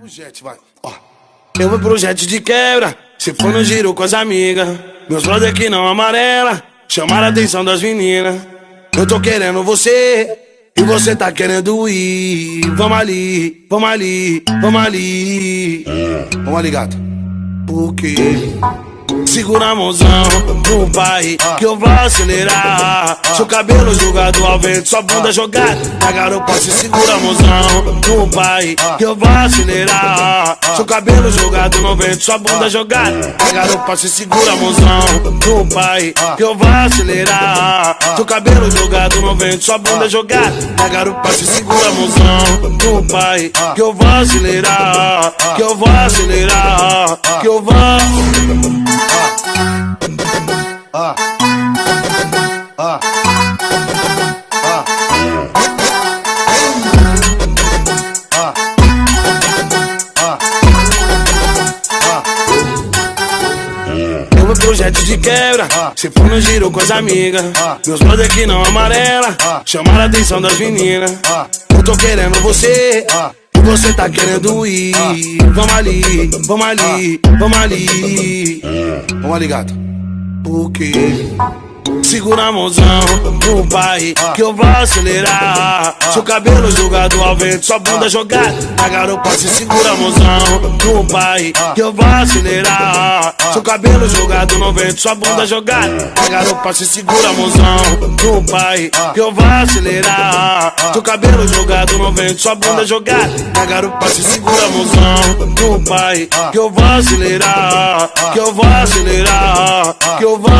O jet vai, ó. Eu vou pro jet de quebra, se for no giro com as amigas. Meus brother que não amarela, chamaram a atenção das meninas. Eu tô querendo você, e você tá querendo ir. Vamos ali, vamos ali, vamos ali. Vamos ali, gato. Por quê? Segura a mãozão do pai, que eu vou acelerar. Seu cabelo jogado ao vento, sua bunda jogada na garupa. Se segura a mãozão do pai, que eu vou acelerar. Seu cabelo jogado no vento, sua bunda jogada na garupa. Se segura a mãozão do pai, que eu vou acelerar. Seu cabelo jogado no vento, sua bunda jogada na garupa. Se segura a mãozão do pai, que eu vou acelerar. Que eu vou acelerar, que eu vou. Eu vou pro jet de quebra, se for no giro com as amigas. Meus brother que não amarela, chamaram a atenção das meninas. Eu tô querendo você, e você tá querendo ir. Vamos ali, vamos ali, vamos ali. Vamos ali, gato. Por quê? Segura a mãozão do pai, que eu vou acelerar. Seu cabelo jogado ao vento, sua bunda jogada na garupa. Se segura a mãozão do pai, que eu vou acelerar. Seu cabelo jogado no vento, sua bunda jogada na garupa. Se segura a mãozão do pai, que eu vou acelerar. Seu cabelo jogado no vento, sua bunda jogada na garupa. Se segura a mãozão do pai, que eu vou acelerar. Que eu vou acelerar, que eu vou.